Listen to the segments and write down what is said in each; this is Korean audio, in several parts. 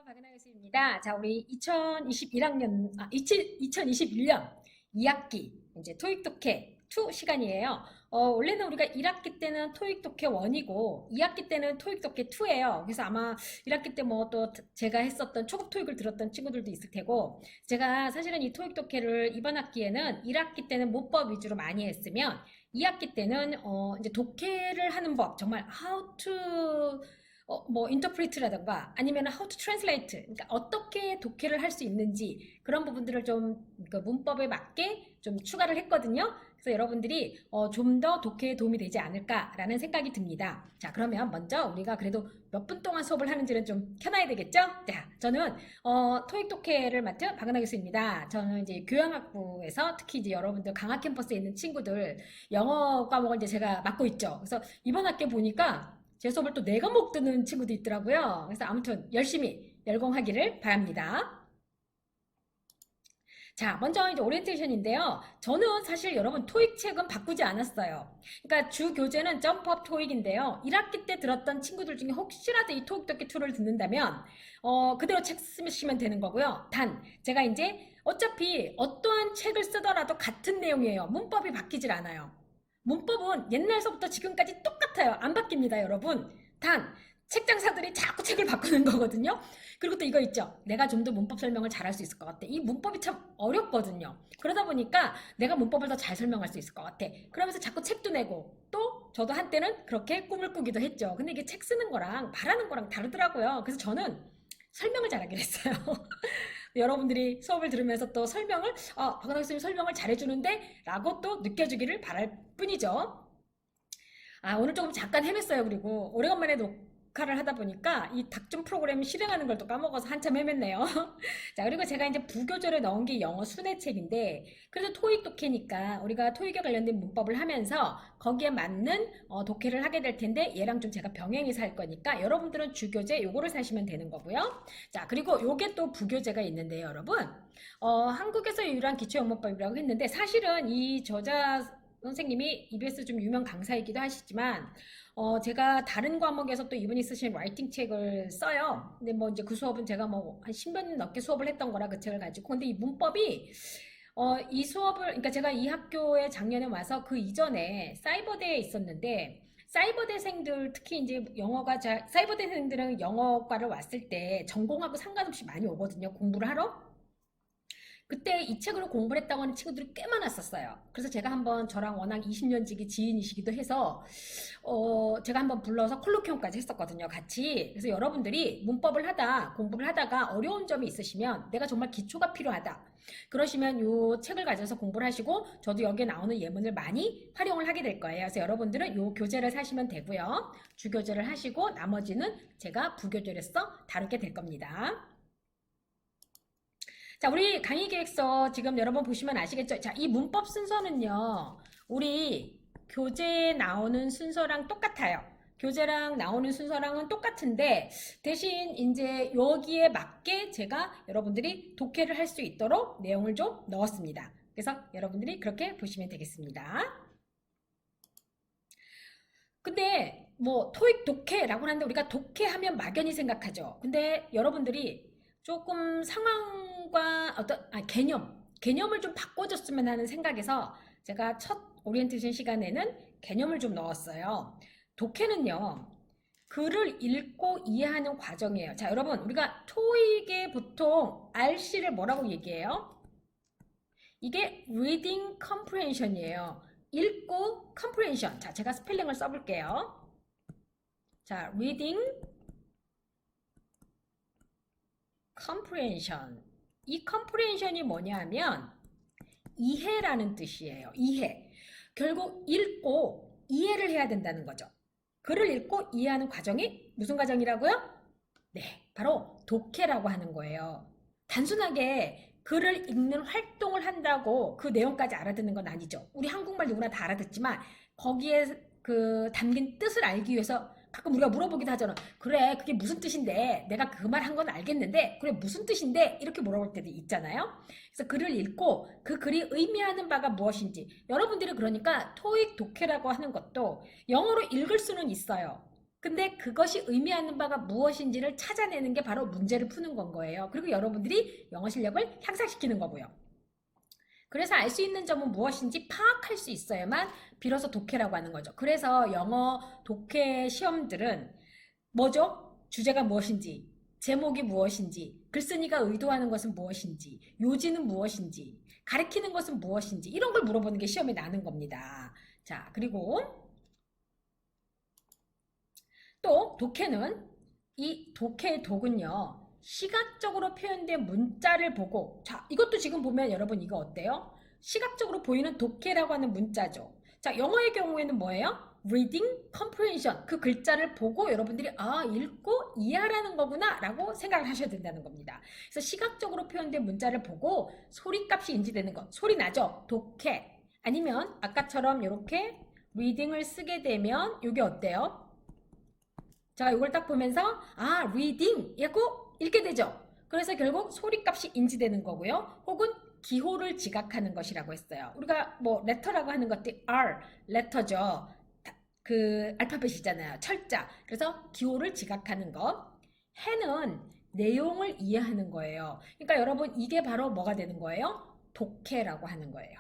박은하 교수입니다. 자, 우리 2021학년, 2021년 2학기, 이제 토익 독해 2 시간이에요. 원래는 우리가 1학기 때는 토익 독해 1이고, 2학기 때는 토익 독해 2예요. 그래서 아마 1학기 때 뭐 또 제가 했었던 초급 토익을 들었던 친구들도 있을 테고, 제가 사실은 이 토익 독해를 이번 학기에는 1학기 때는 문법 위주로 많이 했으면, 2학기 때는, 이제 독해를 하는 법, 정말 how to 뭐 인터프리트라든가 아니면 how to translate, 그러니까 어떻게 독해를 할 수 있는지 그런 부분들을 좀 그 문법에 맞게 좀 추가를 했거든요. 그래서 여러분들이 좀 더 독해에 도움이 되지 않을까라는 생각이 듭니다. 자, 그러면 먼저 우리가 그래도 몇 분 동안 수업을 하는지는 좀 켜놔야 되겠죠? 자, 저는 토익 독해를 맡은 박은하 교수입니다. 저는 이제 교양학부에서 특히 이제 여러분들 강학 캠퍼스에 있는 친구들 영어 과목을 이제 제가 맡고 있죠. 그래서 이번 학기에 보니까 제 수업을 또 4과목 듣는 친구도 있더라고요. 그래서 아무튼 열심히 열공하기를 바랍니다. 자, 먼저 이제 오리엔테이션인데요. 저는 사실 여러분 토익 책은 바꾸지 않았어요. 그러니까 주 교재는 점프업 토익인데요. 1학기 때 들었던 친구들 중에 혹시라도 이 토익 독해 2를 듣는다면 그대로 책 쓰시면 되는 거고요. 단 제가 이제 어차피 어떠한 책을 쓰더라도 같은 내용이에요. 문법이 바뀌질 않아요. 문법은 옛날서부터 지금까지 똑같아요. 안 바뀝니다, 여러분. 단 책장사들이 자꾸 책을 바꾸는 거거든요. 그리고 또 이거 있죠. 내가 좀 더 문법 설명을 잘할 수 있을 것 같아. 이 문법이 참 어렵거든요. 그러다 보니까 내가 문법을 더 잘 설명할 수 있을 것 같아. 그러면서 자꾸 책도 내고 또 저도 한때는 그렇게 꿈을 꾸기도 했죠. 근데 이게 책 쓰는 거랑 말하는 거랑 다르더라고요. 그래서 저는 설명을 잘하기로 했어요. 여러분들이 수업을 들으면서 또 설명을 박은하 선생님 설명을 잘해주는데 라고 또 느껴주기를 바랄 뿐이죠. 오늘 조금 잠깐 헤맸어요. 그리고 오래간만에 녹화를 하다 보니까 이 닥좀 프로그램 실행하는 걸 또 까먹어서 한참 헤맸네요. 자, 그리고 제가 이제 부교재로 넣은 게 영어 순회책인데, 그래도 토익 독해니까 우리가 토익에 관련된 문법을 하면서 거기에 맞는 독해를 하게 될 텐데, 얘랑 좀 제가 병행해서 할 거니까 여러분들은 주교재 요거를 사시면 되는 거고요. 자, 그리고 요게 또 부교재가 있는데요, 여러분. 한국에서 유일한 기초영문법이라고 했는데, 사실은 이 저자 선생님이 EBS 좀 유명 강사이기도 하시지만 제가 다른 과목에서 또 이분이 쓰신 라이팅 책을 써요. 근데 뭐 이제 그 수업은 제가 뭐 한 10몇 년 넘게 수업을 했던 거라 그 책을 가지고. 근데 이 문법이 이 수업을, 그러니까 제가 이 학교에 작년에 와서 그 이전에 사이버대에 있었는데, 사이버대생들 특히 이제 사이버대생들은 영어과를 왔을 때 전공하고 상관없이 많이 오거든요. 공부를 하러. 그때 이 책으로 공부를 했다고 하는 친구들이 꽤 많았었어요. 그래서 제가 한번 저랑 워낙 20년지기 지인이시기도 해서 제가 한번 불러서 콜로퀴움까지 했었거든요. 같이. 그래서 여러분들이 문법을 공부를 하다가 어려운 점이 있으시면 내가 정말 기초가 필요하다. 그러시면 이 책을 가져서 공부를 하시고 저도 여기에 나오는 예문을 많이 활용을 하게 될 거예요. 그래서 여러분들은 이 교재를 사시면 되고요. 주교재를 하시고 나머지는 제가 부교재로서 다루게 될 겁니다. 자, 우리 강의 계획서 지금 여러분 보시면 아시겠죠? 자, 이 문법 순서는요, 우리 교재에 나오는 순서랑 똑같아요. 교재랑 나오는 순서랑은 똑같은데, 대신 이제 여기에 맞게 제가 여러분들이 독해를 할 수 있도록 내용을 좀 넣었습니다. 그래서 여러분들이 그렇게 보시면 되겠습니다. 근데 뭐 토익 독해라고 하는데 우리가 독해하면 막연히 생각하죠. 근데 여러분들이 조금 상황과 개념을 좀 바꿔줬으면 하는 생각에서 제가 첫 오리엔테이션 시간에는 개념을 좀 넣었어요. 독해는요, 글을 읽고 이해하는 과정이에요. 자, 여러분, 우리가 토익에 보통 RC를 뭐라고 얘기해요? 이게 reading comprehension이에요. 읽고 comprehension. 자, 제가 스펠링을 써볼게요. 자, reading comprehension. 이 comprehension이 뭐냐 하면 이해라는 뜻이에요. 이해. 결국 읽고 이해를 해야 된다는 거죠. 글을 읽고 이해하는 과정이 무슨 과정이라고요? 네, 바로 독해라고 하는 거예요. 단순하게 글을 읽는 활동을 한다고 그 내용까지 알아듣는 건 아니죠. 우리 한국말 누구나 다 알아듣지만 거기에 그 담긴 뜻을 알기 위해서 가끔 우리가 물어보기도 하잖아. 그래, 그게 무슨 뜻인데? 내가 그 말 한 건 알겠는데, 그래, 무슨 뜻인데? 이렇게 물어볼 때도 있잖아요. 그래서 글을 읽고 그 글이 의미하는 바가 무엇인지. 여러분들이 그러니까 토익 독해라고 하는 것도 영어로 읽을 수는 있어요. 근데 그것이 의미하는 바가 무엇인지를 찾아내는 게 바로 문제를 푸는 건 거예요. 그리고 여러분들이 영어 실력을 향상시키는 거고요. 그래서 알 수 있는 점은 무엇인지 파악할 수 있어야만 비로소 독해라고 하는 거죠. 그래서 영어 독해 시험들은 뭐죠? 주제가 무엇인지, 제목이 무엇인지, 글쓴이가 의도하는 것은 무엇인지, 요지는 무엇인지, 가리키는 것은 무엇인지 이런 걸 물어보는 게 시험에 나는 겁니다. 자, 그리고 또 독해는 이 독해의 독은요. 시각적으로 표현된 문자를 보고 자 이것도 지금 보면 여러분 이거 어때요? 시각적으로 보이는 독해라고 하는 문자죠. 자 영어의 경우에는 뭐예요? reading comprehension 그 글자를 보고 여러분들이 아 읽고 이해하라는 거구나 라고 생각을 하셔야 된다는 겁니다. 그래서 시각적으로 표현된 문자를 보고 소리값이 인지되는 것 소리 나죠? 독해 아니면 아까처럼 이렇게 reading을 쓰게 되면 이게 어때요? 자, 이걸 딱 보면서 아, reading 이라고 읽게 되죠. 그래서 결국 소리값이 인지되는 거고요. 혹은 기호를 지각하는 것이라고 했어요. 우리가 뭐 letter라고 하는 것들이 R, letter죠. 그 알파벳이잖아요. 철자. 그래서 기호를 지각하는 것. 해는 내용을 이해하는 거예요. 그러니까 여러분 이게 바로 뭐가 되는 거예요? 독해라고 하는 거예요.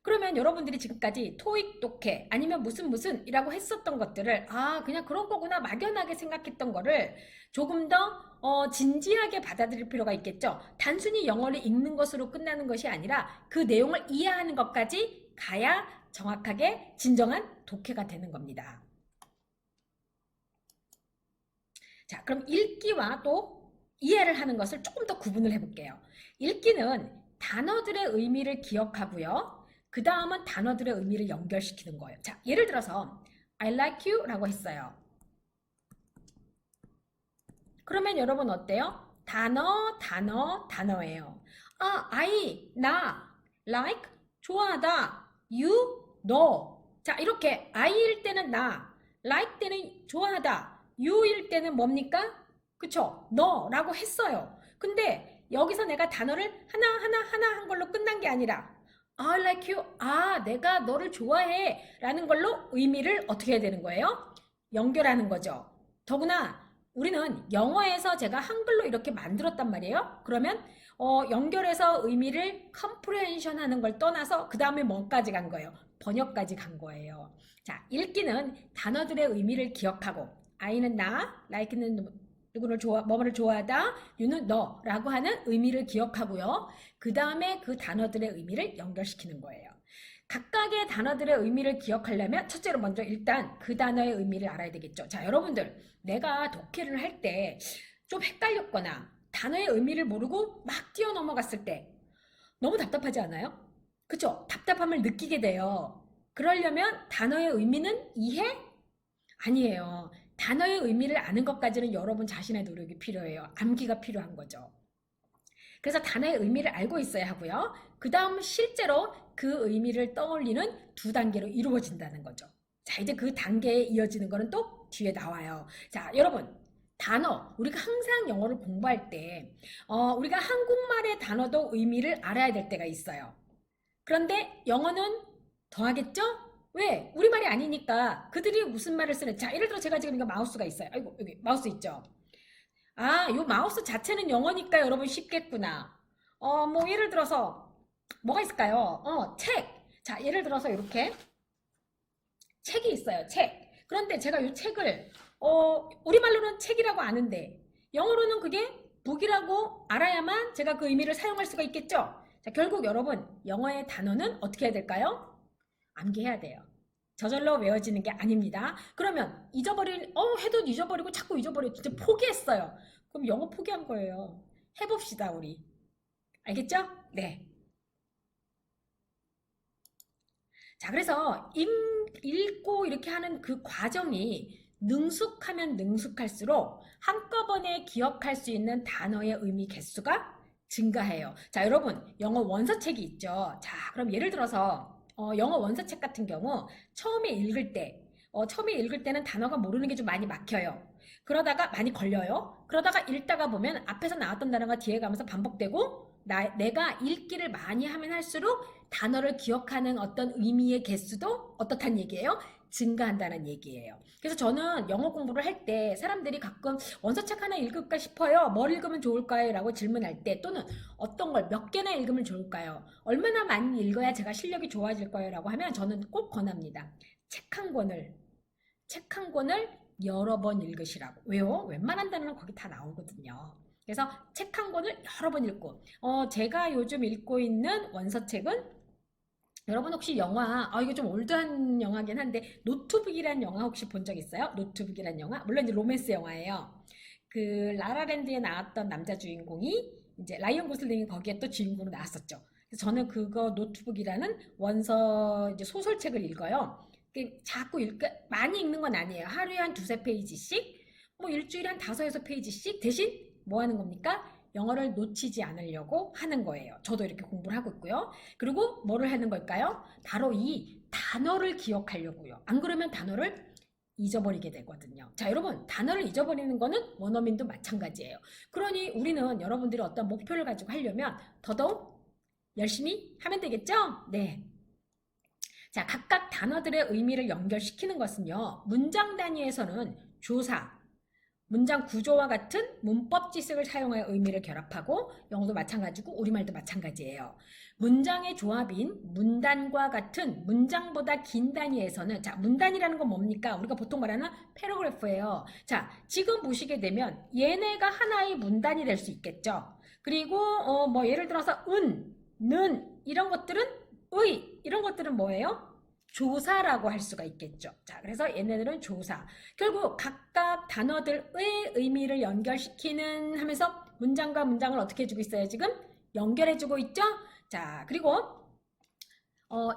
그러면 여러분들이 지금까지 토익 독해 아니면 무슨 이라고 했었던 것들을 아 그냥 그런 거구나 막연하게 생각했던 거를 조금 더 진지하게 받아들일 필요가 있겠죠. 단순히 영어를 읽는 것으로 끝나는 것이 아니라 그 내용을 이해하는 것까지 가야 정확하게 진정한 독해가 되는 겁니다. 자, 그럼 읽기와 또 이해를 하는 것을 조금 더 구분을 해볼게요. 읽기는 단어들의 의미를 기억하고요. 그 다음은 단어들의 의미를 연결시키는 거예요. 자, 예를 들어서 I like you 라고 했어요. 그러면 여러분 어때요? 단어예요. 아, I, 나, like, 좋아하다, you, 너. 자, 이렇게 I일 때는 나, like 때는 좋아하다, you일 때는 뭡니까? 그쵸? 너라고 했어요. 근데 여기서 내가 단어를 하나 한 걸로 끝난 게 아니라 I like you. 아, 내가 너를 좋아해. 라는 걸로 의미를 어떻게 해야 되는 거예요? 연결하는 거죠. 더구나 우리는 영어에서 제가 한글로 이렇게 만들었단 말이에요. 그러면 연결해서 의미를 comprehension 하는 걸 떠나서 그 다음에 뭐까지 간 거예요? 번역까지 간 거예요. 자, 읽기는 단어들의 의미를 기억하고 I는 나, like는 누구를 뭐를 좋아하다, you는 너라고 하는 의미를 기억하고요. 그 다음에 그 단어들의 의미를 연결시키는 거예요. 각각의 단어들의 의미를 기억하려면 첫째로 먼저 일단 그 단어의 의미를 알아야 되겠죠. 자, 여러분들 내가 독해를 할 때 좀 헷갈렸거나 단어의 의미를 모르고 막 뛰어넘어갔을 때 너무 답답하지 않아요? 그쵸? 답답함을 느끼게 돼요. 그러려면 단어의 의미는 이해? 아니에요. 단어의 의미를 아는 것까지는 여러분 자신의 노력이 필요해요. 암기가 필요한 거죠. 그래서 단어의 의미를 알고 있어야 하고요. 그 다음 실제로 그 의미를 떠올리는 두 단계로 이루어진다는 거죠. 자, 이제 그 단계에 이어지는 거는 또 뒤에 나와요. 자, 여러분. 단어, 우리가 항상 영어를 공부할 때 우리가 한국말의 단어도 의미를 알아야 될 때가 있어요. 그런데 영어는 더하겠죠? 왜? 우리말이 아니니까 그들이 무슨 말을 쓰는 자, 예를 들어 제가 지금 이거 마우스가 있어요. 아이고, 여기 마우스 있죠? 아, 요 마우스 자체는 영어니까 여러분 쉽겠구나. 뭐 예를 들어서 뭐가 있을까요? 책. 자, 예를 들어서 이렇게 책이 있어요. 책. 그런데 제가 이 책을 우리말로는 책이라고 아는데 영어로는 그게 북이라고 알아야만 제가 그 의미를 사용할 수가 있겠죠? 자, 결국 여러분 영어의 단어는 어떻게 해야 될까요? 암기해야 돼요. 저절로 외워지는 게 아닙니다. 그러면 해도 잊어버리고 자꾸 잊어버려. 진짜 포기했어요. 그럼 영어 포기한 거예요. 해봅시다, 우리. 알겠죠? 네. 자, 그래서 읽고 이렇게 하는 그 과정이 능숙하면 능숙할수록 한꺼번에 기억할 수 있는 단어의 의미 개수가 증가해요. 자, 여러분, 영어 원서책이 있죠. 자, 그럼 예를 들어서 영어 원서책 같은 경우 처음에 읽을 때는 단어가 모르는 게 좀 많이 막혀요. 그러다가 많이 걸려요. 그러다가 읽다가 보면 앞에서 나왔던 단어가 뒤에 가면서 반복되고 내가 읽기를 많이 하면 할수록 단어를 기억하는 어떤 의미의 개수도 어떻단 얘기예요? 증가한다는 얘기예요. 그래서 저는 영어 공부를 할 때 사람들이 가끔 원서책 하나 읽을까 싶어요. 뭘 읽으면 좋을까요? 라고 질문할 때, 또는 어떤 걸 몇 개나 읽으면 좋을까요? 얼마나 많이 읽어야 제가 실력이 좋아질 거예요? 라고 하면 저는 꼭 권합니다. 책 한 권을 여러 번 읽으시라고. 왜요? 웬만한 단어는 거기 다 나오거든요. 그래서 책 한 권을 여러 번 읽고, 제가 요즘 읽고 있는 원서책은, 여러분 혹시 영화, 이거 좀 올드한 영화긴 한데, 노트북이란 영화 혹시 본 적 있어요? 노트북이란 영화? 물론 이제 로맨스 영화예요. 그 라라랜드에 나왔던 남자 주인공이 이제 라이언 고슬링이 거기에 또 주인공으로 나왔었죠. 그래서 저는 그거 노트북이라는 원서 이제 소설책을 읽어요. 자꾸 많이 읽는 건 아니에요. 하루에 한 두세 페이지씩, 뭐 일주일에 한 다섯 여섯 페이지씩. 대신 뭐 하는 겁니까? 영어를 놓치지 않으려고 하는 거예요. 저도 이렇게 공부를 하고 있고요. 그리고 뭐를 하는 걸까요? 바로 이 단어를 기억하려고요. 안 그러면 단어를 잊어버리게 되거든요. 자, 여러분, 단어를 잊어버리는 거는 원어민도 마찬가지예요. 그러니 우리는 여러분들이 어떤 목표를 가지고 하려면 더더욱 열심히 하면 되겠죠? 네. 자, 각각 단어들의 의미를 연결시키는 것은요, 문장 단위에서는 조사, 문장 구조와 같은 문법 지식을 사용하여 의미를 결합하고, 영어도 마찬가지고 우리말도 마찬가지예요. 문장의 조합인 문단과 같은 문장보다 긴 단위에서는, 자, 문단이라는 건 뭡니까? 우리가 보통 말하는 패러그래프예요. 자, 지금 보시게 되면 얘네가 하나의 문단이 될 수 있겠죠. 그리고 뭐 예를 들어서 는 이런 것들은 이런 것들은 뭐예요? 조사라고 할 수가 있겠죠. 자, 그래서 얘네들은 조사. 결국 각각 단어들의 의미를 연결시키는 하면서 문장과 문장을 어떻게 해주고 있어요? 지금 연결해주고 있죠? 자, 그리고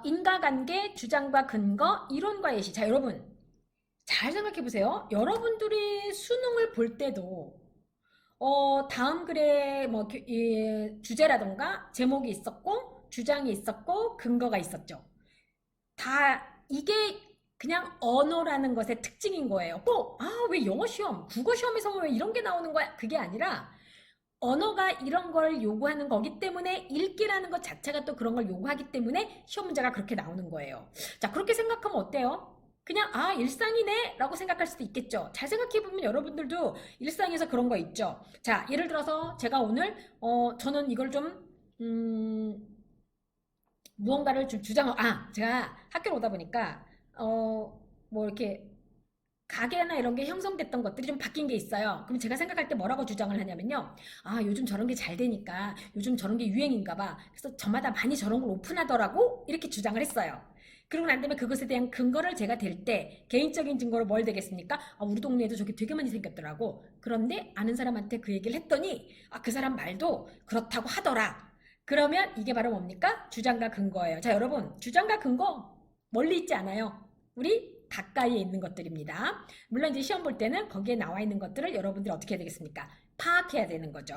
인과관계, 주장과 근거, 이론과 예시. 자, 여러분 잘 생각해 보세요. 여러분들이 수능을 볼 때도 다음 글에 뭐 주제라던가 제목이 있었고, 주장이 있었고, 근거가 있었죠. 다 이게 그냥 언어라는 것의 특징인 거예요. 왜 영어 시험, 국어 시험에서 왜 이런 게 나오는 거야? 그게 아니라 언어가 이런 걸 요구하는 거기 때문에, 읽기라는 것 자체가 또 그런 걸 요구하기 때문에 시험 문제가 그렇게 나오는 거예요. 자, 그렇게 생각하면 어때요? 그냥 일상이네 라고 생각할 수도 있겠죠. 잘 생각해보면 여러분들도 일상에서 그런 거 있죠. 자, 예를 들어서 제가 오늘 저는 이걸 좀 무언가를 좀 제가 학교로 오다 보니까 뭐 이렇게 가게나 이런 게 형성됐던 것들이 좀 바뀐 게 있어요. 그럼 제가 생각할 때 뭐라고 주장을 하냐면요. 요즘 저런 게 잘 되니까 요즘 저런 게 유행인가 봐. 그래서 저마다 많이 저런 걸 오픈하더라고. 이렇게 주장을 했어요. 그러고 난 다음에 그것에 대한 근거를 제가 댈 때, 개인적인 증거로 뭘 되겠습니까? 우리 동네에도 저게 되게 많이 생겼더라고. 그런데 아는 사람한테 그 얘기를 했더니 그 사람 말도 그렇다고 하더라. 그러면 이게 바로 뭡니까? 주장과 근거예요. 자, 여러분, 주장과 근거 멀리 있지 않아요. 우리 가까이에 있는 것들입니다. 물론 이제 시험 볼 때는 거기에 나와 있는 것들을 여러분들이 어떻게 해야 되겠습니까? 파악해야 되는 거죠.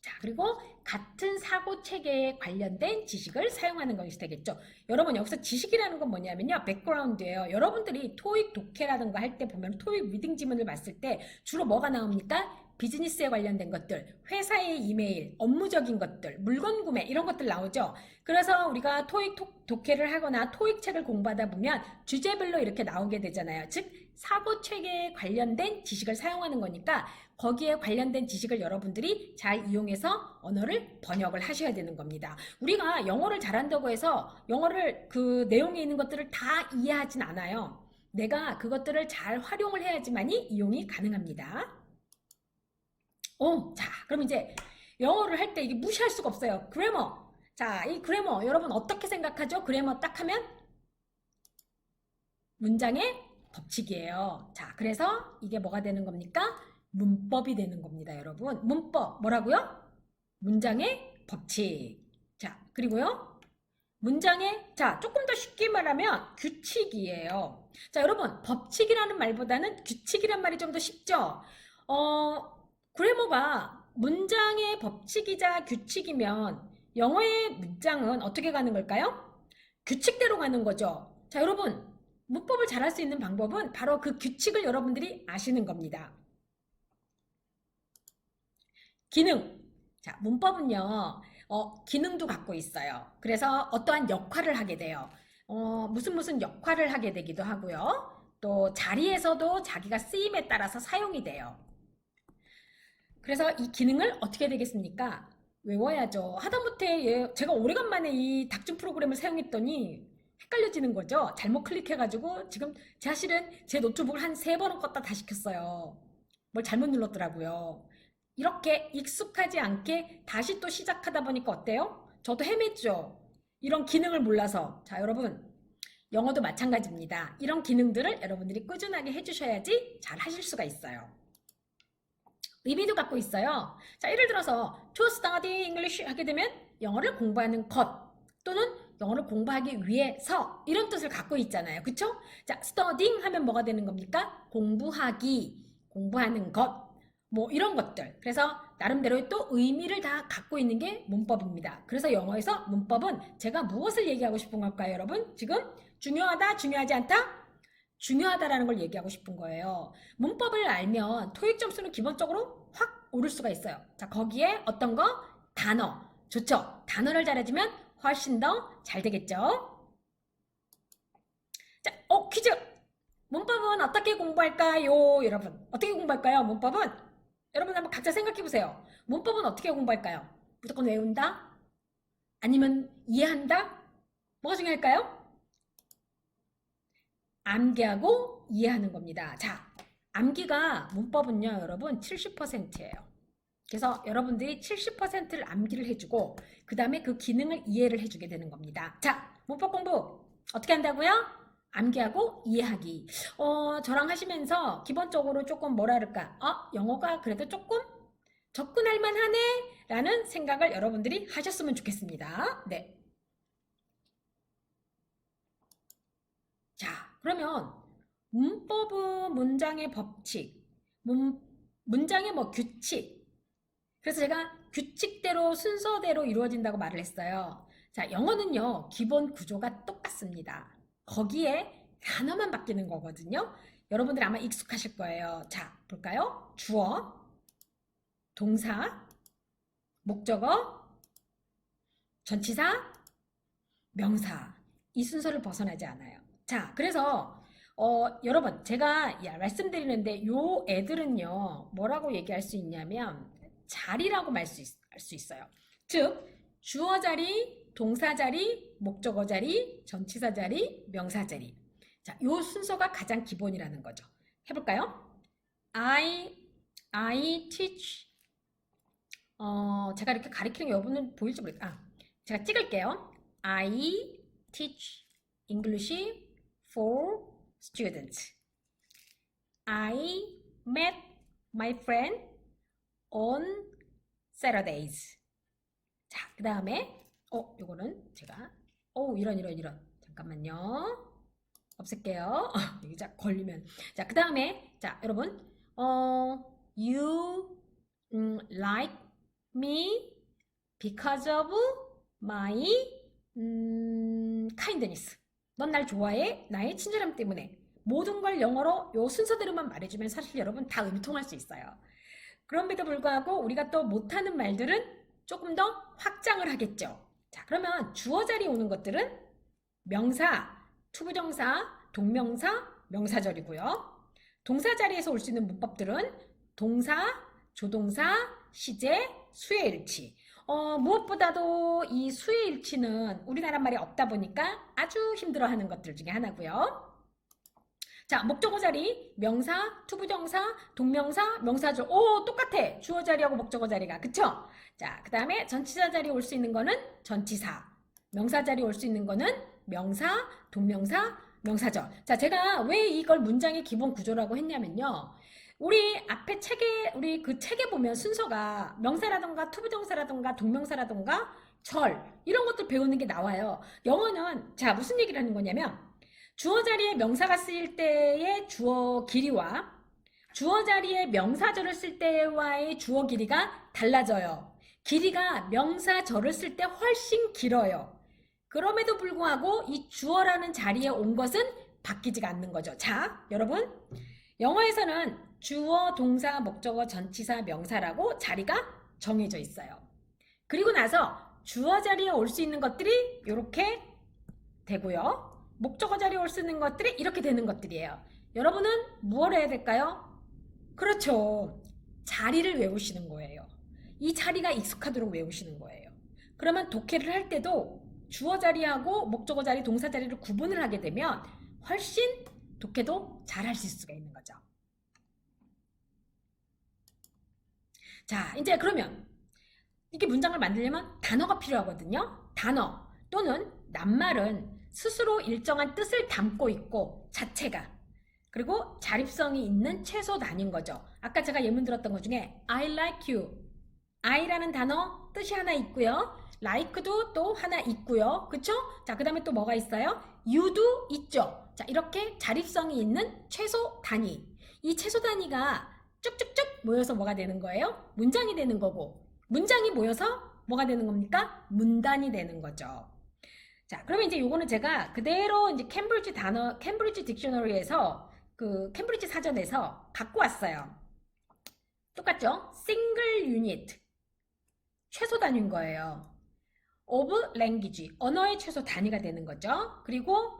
자, 그리고 같은 사고 체계에 관련된 지식을 사용하는 것이 되겠죠. 여러분, 여기서 지식이라는 건 뭐냐면요, 백그라운드예요. 여러분들이 토익 독해라든가 할 때 보면, 토익 리딩 지문을 봤을 때 주로 뭐가 나옵니까? 비즈니스에 관련된 것들, 회사의 이메일, 업무적인 것들, 물건 구매, 이런 것들 나오죠. 그래서 우리가 토익 독해를 하거나 토익 책을 공부하다 보면 주제별로 이렇게 나오게 되잖아요. 즉, 사고 체계에 관련된 지식을 사용하는 거니까 거기에 관련된 지식을 여러분들이 잘 이용해서 언어를 번역을 하셔야 되는 겁니다. 우리가 영어를 잘한다고 해서 영어를 그 내용에 있는 것들을 다 이해하진 않아요. 내가 그것들을 잘 활용을 해야지만이 이용이 가능합니다. 자, 그럼 이제 영어를 할 때 이게 무시할 수가 없어요. 그래머. 자, 이 그래머 여러분 어떻게 생각하죠? 그래머 딱 하면 문장의 법칙이에요. 자, 그래서 이게 뭐가 되는 겁니까? 문법이 되는 겁니다, 여러분. 문법 뭐라고요? 문장의 법칙. 자, 그리고요. 자, 조금 더 쉽게 말하면 규칙이에요. 자, 여러분, 법칙이라는 말보다는 규칙이란 말이 좀 더 쉽죠? 그래머가 문장의 법칙이자 규칙이면 영어의 문장은 어떻게 가는 걸까요? 규칙대로 가는 거죠. 자, 여러분, 문법을 잘할 수 있는 방법은 바로 그 규칙을 여러분들이 아시는 겁니다. 기능. 자, 문법은요, 기능도 갖고 있어요. 그래서 어떠한 역할을 하게 돼요. 무슨 역할을 하게 되기도 하고요. 또 자리에서도 자기가 쓰임에 따라서 사용이 돼요. 그래서 이 기능을 어떻게 되겠습니까? 외워야죠. 하다못해 제가 오래간만에 이 닥준 프로그램을 사용했더니 헷갈려지는 거죠. 잘못 클릭해가지고 지금 사실은 제 노트북을 한 3번은 껐다 다시 켰어요. 뭘 잘못 눌렀더라고요. 이렇게 익숙하지 않게 다시 또 시작하다 보니까 어때요? 저도 헤맸죠. 이런 기능을 몰라서. 자, 여러분, 영어도 마찬가지입니다. 이런 기능들을 여러분들이 꾸준하게 해주셔야지 잘 하실 수가 있어요. 의미도 갖고 있어요. 자, 예를 들어서 to study English 하게 되면 영어를 공부하는 것 또는 영어를 공부하기 위해서 이런 뜻을 갖고 있잖아요. 그쵸? 자, studying 하면 뭐가 되는 겁니까? 공부하기, 공부하는 것, 뭐 이런 것들. 그래서 나름대로 또 의미를 다 갖고 있는 게 문법입니다. 그래서 영어에서 문법은 제가 무엇을 얘기하고 싶은 걸까요, 여러분? 지금 중요하다, 중요하지 않다? 중요하다라는 걸 얘기하고 싶은 거예요. 문법을 알면 토익 점수는 기본적으로 확 오를 수가 있어요. 자, 거기에 어떤 거? 단어. 좋죠? 단어를 잘해주면 훨씬 더 잘 되겠죠? 자, 퀴즈! 문법은 어떻게 공부할까요? 여러분, 어떻게 공부할까요? 문법은? 여러분 한번 각자 생각해보세요. 문법은 어떻게 공부할까요? 무조건 외운다? 아니면 이해한다? 뭐가 중요할까요? 암기하고 이해하는 겁니다. 자, 암기가 문법은요, 여러분 70%예요. 그래서 여러분들이 70%를 암기를 해주고 그 다음에 그 기능을 이해를 해주게 되는 겁니다. 자, 문법 공부 어떻게 한다고요? 암기하고 이해하기. 저랑 하시면서 기본적으로 조금 뭐라 그럴까? 영어가 그래도 조금 접근할 만하네 라는 생각을 여러분들이 하셨으면 좋겠습니다. 네. 자, 그러면 문법은 문장의 법칙, 문장의 뭐 규칙. 그래서 제가 규칙대로 순서대로 이루어진다고 말을 했어요. 자, 영어는요, 기본 구조가 똑같습니다. 거기에 단어만 바뀌는 거거든요. 여러분들 아마 익숙하실 거예요. 자, 볼까요? 주어, 동사, 목적어, 전치사, 명사. 이 순서를 벗어나지 않아요. 자, 그래서 여러분 제가 말씀드리는데 요 애들은요 뭐라고 얘기할 수 있냐면 자리라고 할 수 있어요. 즉 주어 자리, 동사 자리, 목적어 자리, 전치사 자리, 명사 자리. 자, 요 순서가 가장 기본이라는 거죠. 해볼까요? I teach. 제가 이렇게 가리키는 게 여러분은 보일지 모르겠어요. 제가 찍을게요. I teach English for students. I met my friend on Saturdays. 자, 그 다음에 요거는 제가 이런 잠깐만요. 없앨게요. 여기 자 걸리면 자, 그 다음에 자, 여러분 you like me because of my kindness. 넌 날 좋아해? 나의 친절함 때문에. 모든 걸 영어로 요 순서대로만 말해주면 사실 여러분 다 의미통할 수 있어요. 그럼에도 불구하고 우리가 또 못하는 말들은 조금 더 확장을 하겠죠. 자, 그러면 주어 자리에 오는 것들은 명사, 투부정사, 동명사, 명사절이고요. 동사 자리에서 올 수 있는 문법들은 동사, 조동사, 시제, 수의일치. 무엇보다도 이 수의일치는 우리나라 말이 없다 보니까 아주 힘들어하는 것들 중에 하나고요. 자, 목적어 자리, 명사, 투부정사, 동명사, 명사절. 똑같아. 주어 자리하고 목적어 자리가. 그쵸? 자, 그 다음에 전치사 자리에 올 수 있는 거는 전치사. 명사 자리에 올 수 있는 거는 명사, 동명사, 명사절. 자, 제가 왜 이걸 문장의 기본 구조라고 했냐면요. 우리 앞에 우리 그 책에 보면 순서가 명사라던가 투부정사라던가 동명사라던가 절, 이런 것들 배우는 게 나와요. 영어는, 자, 무슨 얘기를 하는 거냐면, 주어 자리에 명사가 쓰일 때의 주어 길이와 주어 자리에 명사절을 쓸 때와의 주어 길이가 달라져요. 길이가 명사절을 쓸 때 훨씬 길어요. 그럼에도 불구하고 이 주어라는 자리에 온 것은 바뀌지가 않는 거죠. 자, 여러분, 영어에서는 주어, 동사, 목적어, 전치사, 명사라고 자리가 정해져 있어요. 그리고 나서 주어 자리에 올 수 있는 것들이 이렇게 되고요. 목적어 자리에 쓰는 것들이 이렇게 되는 것들이에요. 여러분은 무엇을 해야 될까요? 그렇죠. 자리를 외우시는 거예요. 이 자리가 익숙하도록 외우시는 거예요. 그러면 독해를 할 때도 주어 자리하고 목적어 자리, 동사 자리를 구분을 하게 되면 훨씬 독해도 잘 하실 수가 있는 거죠. 자, 이제 그러면 이게 문장을 만들려면 단어가 필요하거든요. 단어 또는 낱말은 스스로 일정한 뜻을 담고 있고 자체가, 그리고 자립성이 있는 최소 단위인 거죠. 아까 제가 예문 들었던 것 중에 I like you, I라는 단어 뜻이 하나 있고요. like도 또 하나 있고요. 그쵸? 자, 그 다음에 또 뭐가 있어요? you도 있죠. 자, 이렇게 자립성이 있는 최소 단위. 이 최소 단위가 쭉쭉쭉 모여서 뭐가 되는 거예요? 문장이 되는 거고, 문장이 모여서 뭐가 되는 겁니까? 문단이 되는 거죠. 자, 그러면 이제 요거는 제가 그대로 이제 캠브리지 딕셔너리에서 그 캠브리지 사전에서 갖고 왔어요. 똑같죠? 싱글 유닛. 최소 단위인 거예요. of language. 언어의 최소 단위가 되는 거죠. 그리고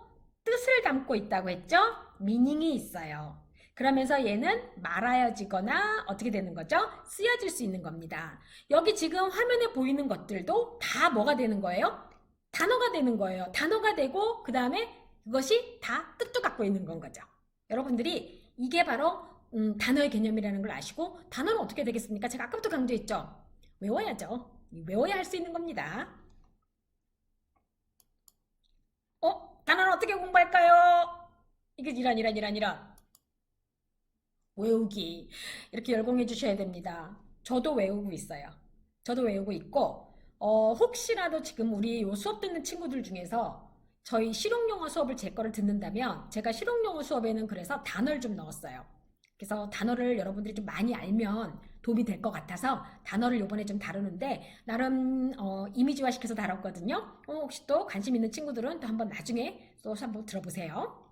뜻을 담고 있다고 했죠? meaning이 있어요. 그러면서 얘는 말하여지거나 어떻게 되는 거죠? 쓰여질 수 있는 겁니다. 여기 지금 화면에 보이는 것들도 다 뭐가 되는 거예요? 단어가 되는 거예요. 단어가 되고 그 다음에 그것이 다 뜻도 갖고 있는 건 거죠. 여러분들이 이게 바로 단어의 개념이라는 걸 아시고, 단어는 어떻게 되겠습니까? 제가 아까부터 강조했죠. 외워야죠. 외워야 할 수 있는 겁니다. 단어는 어떻게 공부할까요? 이게 이런 외우기 이렇게 열공해 주셔야 됩니다. 저도 외우고 있어요. 저도 외우고 있고, 혹시라도 지금 우리 요 수업 듣는 친구들 중에서 저희 실용영어 수업을 제 거를 듣는다면, 제가 실용영어 수업에는 그래서 단어를 좀 넣었어요. 그래서 단어를 여러분들이 좀 많이 알면 도움이 될 것 같아서 단어를 요번에 좀 다루는데, 나름 이미지화 시켜서 다뤘거든요. 혹시 또 관심 있는 친구들은 또 한번 나중에 또 한번 들어보세요.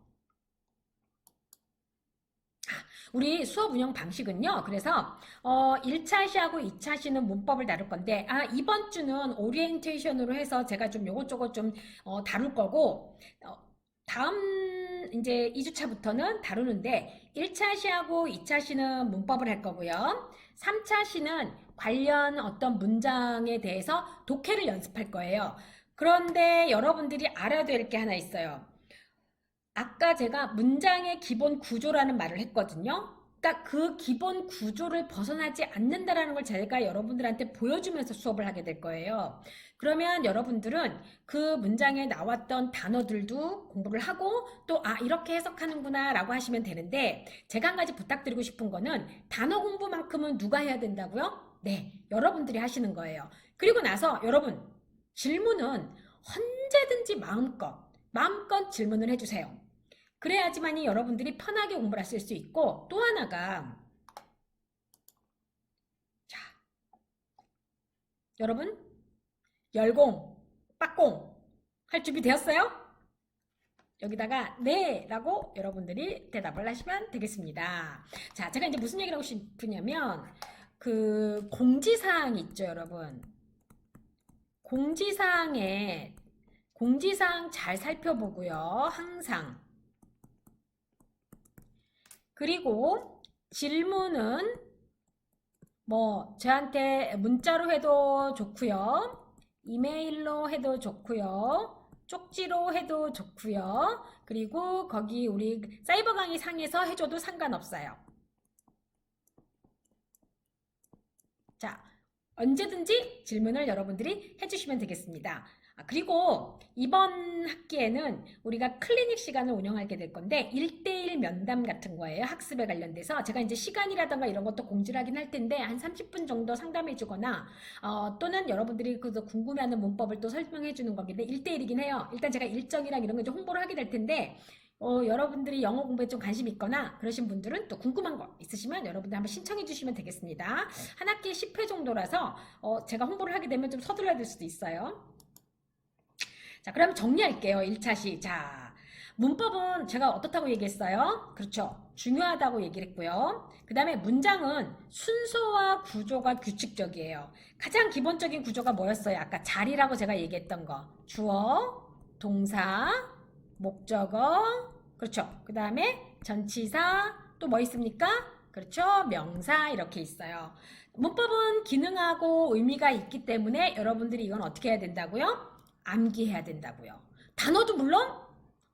우리 수업 운영 방식은요. 그래서 1차 시하고 2차 시는 문법을 다룰 건데, 이번 주는 오리엔테이션으로 해서 제가 좀 요것저것 좀 다룰 거고, 다음 이제 2주차부터는 다루는데, 1차 시하고 2차 시는 문법을 할 거고요. 3차 시는 관련 어떤 문장에 대해서 독해를 연습할 거예요. 그런데 여러분들이 알아야 될 게 하나 있어요. 아까 제가 문장의 기본 구조라는 말을 했거든요. 그러니까 그 기본 구조를 벗어나지 않는다라는 걸 제가 여러분들한테 보여주면서 수업을 하게 될 거예요. 그러면 여러분들은 그 문장에 나왔던 단어들도 공부를 하고, 또 이렇게 해석하는구나 라고 하시면 되는데, 제가 한 가지 부탁드리고 싶은 거는 단어 공부만큼은 누가 해야 된다고요? 네, 여러분들이 하시는 거예요. 그리고 나서 여러분, 질문은 언제든지 마음껏 질문을 해주세요. 그래야지만이 여러분들이 편하게 공부를 하실 수 있고, 또 하나가, 자, 여러분 열공, 빡공 할 준비 되었어요? 여기다가 네 라고 여러분들이 대답을 하시면 되겠습니다. 자, 제가 이제 무슨 얘기를 하고 싶으냐면, 그 공지사항 있죠, 여러분. 공지사항 잘 살펴보고요, 항상. 그리고 질문은 뭐 저한테 문자로 해도 좋고요, 이메일로 해도 좋고요, 쪽지로 해도 좋고요, 그리고 거기 우리 사이버 강의 상에서 해줘도 상관없어요. 자, 언제든지 질문을 여러분들이 해주시면 되겠습니다. 그리고 이번 학기에는 우리가 클리닉 시간을 운영하게 될 건데, 1대1 면담 같은 거예요. 학습에 관련돼서 제가 이제 시간이라던가 이런 것도 공지를 하긴 할 텐데, 한 30분 정도 상담해 주거나 또는 여러분들이 그 궁금해하는 문법을 또 설명해 주는 거긴데 1대1이긴 해요. 일단 제가 일정이랑 이런 거 좀 홍보를 하게 될 텐데, 여러분들이 영어 공부에 좀 관심 있거나 그러신 분들은, 또 궁금한 거 있으시면 여러분들 한번 신청해 주시면 되겠습니다. 한 학기에 10회 정도라서 제가 홍보를 하게 되면 좀 서둘러야 될 수도 있어요. 자, 그럼 정리할게요. 1차시. 자, 문법은 제가 어떻다고 얘기했어요? 그렇죠. 중요하다고 얘기를 했고요. 그 다음에 문장은 순서와 구조가 규칙적이에요. 가장 기본적인 구조가 뭐였어요? 아까 자리라고 제가 얘기했던 거. 주어, 동사, 목적어, 그렇죠. 그 다음에 전치사, 또 뭐 있습니까? 그렇죠. 명사 이렇게 있어요. 문법은 기능하고 의미가 있기 때문에 여러분들이 이건 어떻게 해야 된다고요? 암기해야 된다고요. 단어도 물론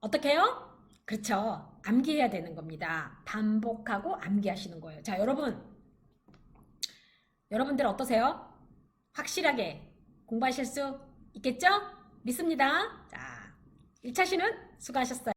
어떻게 해요? 그렇죠. 암기해야 되는 겁니다. 반복하고 암기하시는 거예요. 자, 여러분들 어떠세요? 확실하게 공부하실 수 있겠죠? 믿습니다. 자, 1차 시는 수고하셨어요.